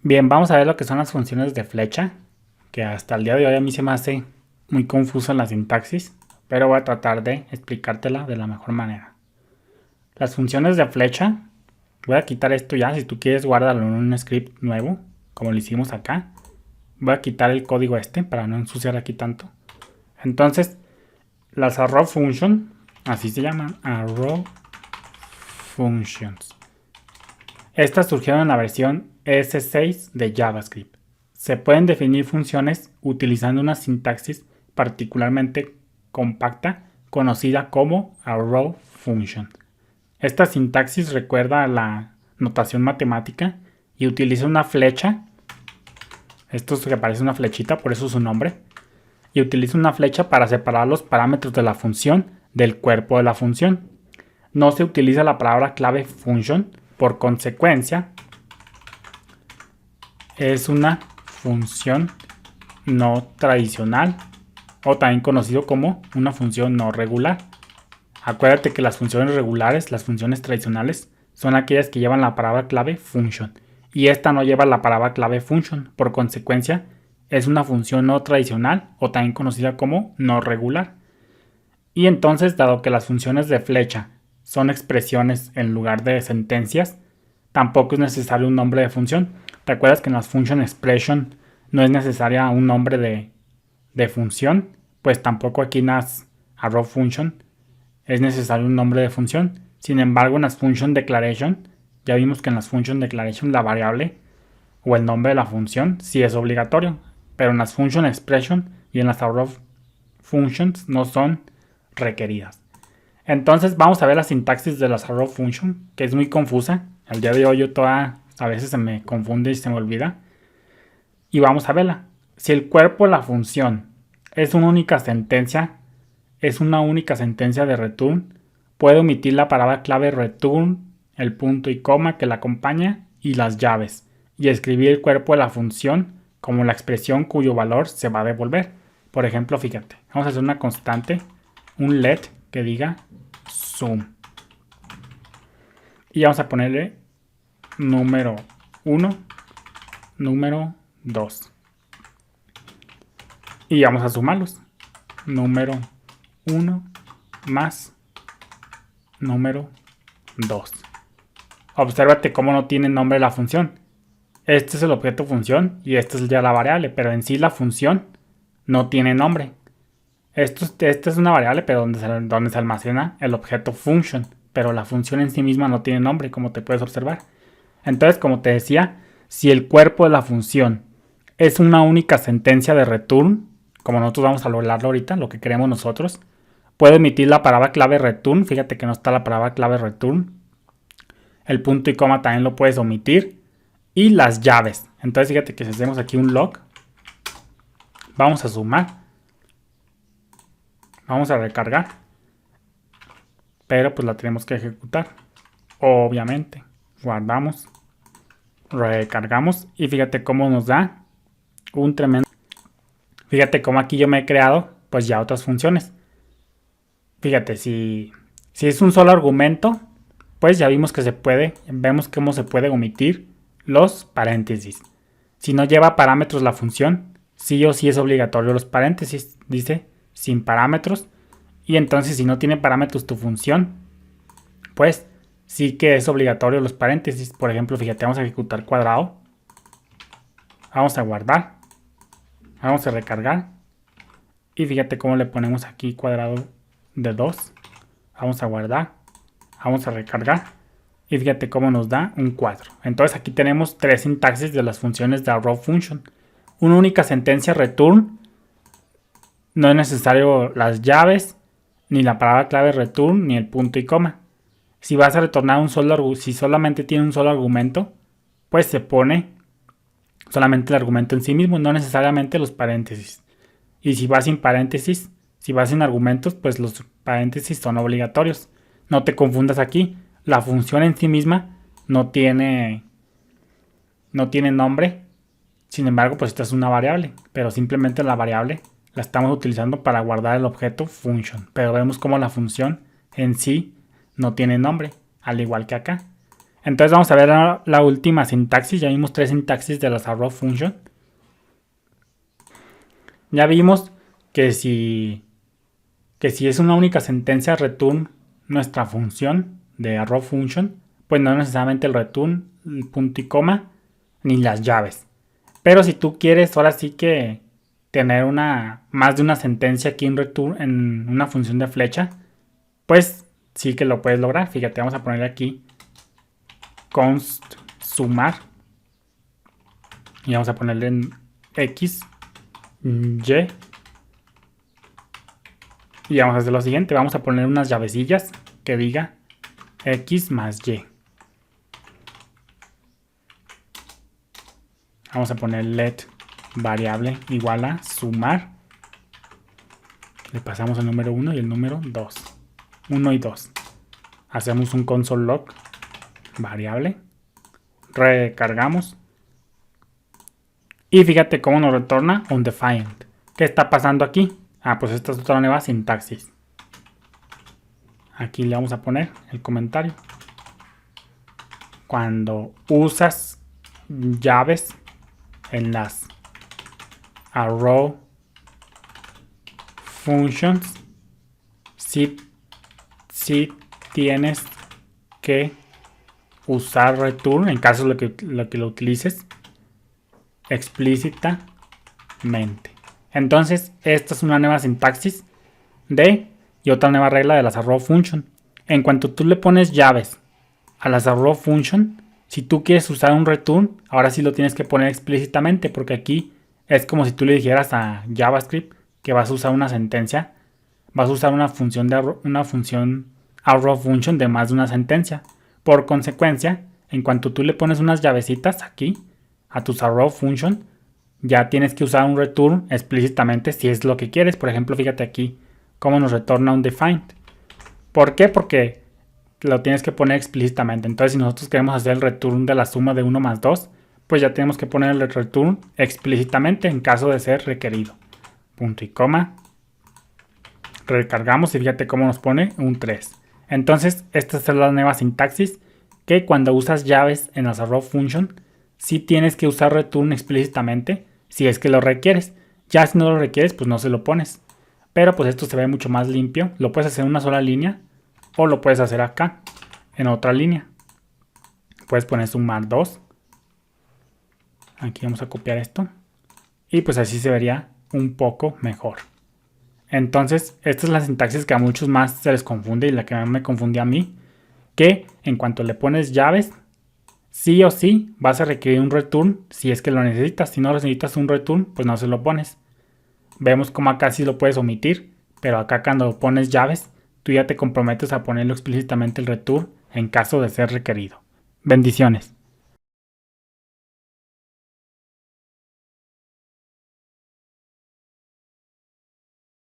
Bien, vamos a ver lo que son las funciones de flecha, que hasta el día de hoy a mí se me hace muy confusa la sintaxis, pero voy a tratar de explicártela de la mejor manera. Las funciones de flecha, voy a quitar esto ya, si tú quieres guárdalo en un script nuevo, como lo hicimos acá. Voy a quitar el código para no ensuciar aquí tanto. Entonces, las arrow function, así se llaman, arrow functions. Estas surgieron en la versión ES6 de JavaScript. Se pueden definir funciones utilizando una sintaxis particularmente compacta conocida como arrow function. Esta sintaxis recuerda a la notación matemática y utiliza una flecha. Esto es que parece una flechita, por eso su nombre. Y utiliza una flecha para separar los parámetros de la función del cuerpo de la función. No se utiliza la palabra clave function. Por consecuencia, es una función no tradicional o también conocido como una función no regular. Acuérdate que las funciones regulares, las funciones tradicionales, son aquellas que llevan la palabra clave function. Y esta no lleva la palabra clave function. Por consecuencia, es una función no tradicional o también conocida como no regular. Y entonces, dado que las funciones de flecha son expresiones en lugar de sentencias, tampoco es necesario un nombre de función. ¿Te acuerdas que en las function expression no es necesaria un nombre de función? Pues tampoco aquí en las arrow function es necesario un nombre de función. Sin embargo, en las function declaration, ya vimos que en las function declaration la variable o el nombre de la función sí es obligatorio. Pero en las function expression y en las arrow functions no son requeridas. Entonces vamos a ver la sintaxis de las arrow function, que es muy confusa. Al día de hoy yo a veces se me confunde y se me olvida. Y vamos a verla. Si el cuerpo de la función es una única sentencia de return, puede omitir la palabra clave return, el punto y coma que la acompaña y las llaves, y escribir el cuerpo de la función como la expresión cuyo valor se va a devolver. Por ejemplo, fíjate, vamos a hacer una constante, un let que diga sum. Y vamos a ponerle número 1, número 2. Y vamos a sumarlos. Número 1 más número 2. Obsérvate cómo no tiene nombre la función. Este es el objeto función y esta es ya la variable, pero en sí la función no tiene nombre. Esta es una variable, pero donde se almacena el objeto function, pero la función en sí misma no tiene nombre, como te puedes observar. Entonces, como te decía, si el cuerpo de la función es una única sentencia de return, como nosotros vamos a lograrlo ahorita, lo que queremos nosotros, puede emitir la palabra clave return. Fíjate que no está la palabra clave return. El punto y coma también lo puedes omitir. Y las llaves. Entonces fíjate que si hacemos aquí un log, vamos a sumar, vamos a recargar, pero pues la tenemos que ejecutar. Obviamente, guardamos, recargamos y fíjate cómo nos da un tremendo. Fíjate cómo aquí yo me he creado pues ya otras funciones. Fíjate, si es un solo argumento, pues ya vimos vemos cómo se puede omitir los paréntesis. Si no lleva parámetros la función, sí o sí es obligatorio los paréntesis. Dice sin parámetros. Y entonces si no tiene parámetros tu función, pues sí que es obligatorio los paréntesis. Por ejemplo, fíjate, vamos a ejecutar cuadrado. Vamos a guardar. Vamos a recargar. Y fíjate cómo le ponemos aquí cuadrado de 2. Vamos a guardar. Vamos a recargar. Y fíjate cómo nos da un 4. Entonces aquí tenemos tres sintaxis de las funciones de arrow function. Una única sentencia return. No es necesario las llaves, ni la palabra clave return, ni el punto y coma. Si vas a retornar si solamente tiene un solo argumento, pues se pone solamente el argumento en sí mismo, no necesariamente los paréntesis. Y si va sin paréntesis, si va sin argumentos, pues los paréntesis son obligatorios. No te confundas aquí. La función en sí misma no tiene nombre. Sin embargo, pues esta es una variable. Pero simplemente la variable la estamos utilizando para guardar el objeto function. Pero vemos como la función en sí no tiene nombre, al igual que acá. Entonces vamos a ver la última sintaxis. Ya vimos 3 sintaxis de las arrow function. Ya vimos que si es una única sentencia return nuestra función de arrow function, pues no necesariamente el return, el punto y coma, ni las llaves. Pero si tú quieres ahora sí que tener más de una sentencia aquí en return en una función de flecha, pues sí que lo puedes lograr. Fíjate, vamos a poner aquí const sumar y vamos a ponerle en x, y, y vamos a hacer lo siguiente, vamos a poner unas llavecillas que diga x más y. Vamos a poner let variable igual a sumar. Le pasamos el número 1 y el número 2. 1 y 2. Hacemos un console log variable. Recargamos. Y fíjate cómo nos retorna undefined. ¿Qué está pasando aquí? Pues esta es otra nueva sintaxis. Aquí le vamos a poner el comentario. Cuando usas llaves en las arrow functions, si tienes que usar return en caso de que lo utilices explícitamente. Entonces esta es una nueva sintaxis y otra nueva regla de las arrow function. En cuanto tú le pones llaves a las arrow function, si tú quieres usar un return, ahora sí lo tienes que poner explícitamente, porque aquí es como si tú le dijeras a JavaScript que vas a usar una sentencia, vas a usar una función arrow function de más de una sentencia. Por consecuencia, en cuanto tú le pones unas llavecitas aquí a tus arrow function, ya tienes que usar un return explícitamente si es lo que quieres. Por ejemplo, fíjate aquí cómo nos retorna undefined. ¿Por qué? Porque lo tienes que poner explícitamente. Entonces, si nosotros queremos hacer el return de la suma de 1 más 2, pues ya tenemos que poner el return explícitamente en caso de ser requerido. Punto y coma. Recargamos y fíjate cómo nos pone un 3. Entonces, esta es la nueva sintaxis, que cuando usas llaves en las arrow function, sí tienes que usar return explícitamente si es que lo requieres. Ya si no lo requieres, pues no se lo pones. Pero pues esto se ve mucho más limpio. Lo puedes hacer en una sola línea o lo puedes hacer acá, en otra línea. Puedes poner sumar 2. Aquí vamos a copiar esto. Y pues así se vería un poco mejor. Entonces, esta es la sintaxis que a muchos más se les confunde y la que me confundía a mí. Que en cuanto le pones llaves, sí o sí vas a requerir un return si es que lo necesitas. Si no necesitas un return, pues no se lo pones. Vemos como acá sí lo puedes omitir, pero acá cuando pones llaves, tú ya te comprometes a ponerlo explícitamente el return en caso de ser requerido. Bendiciones.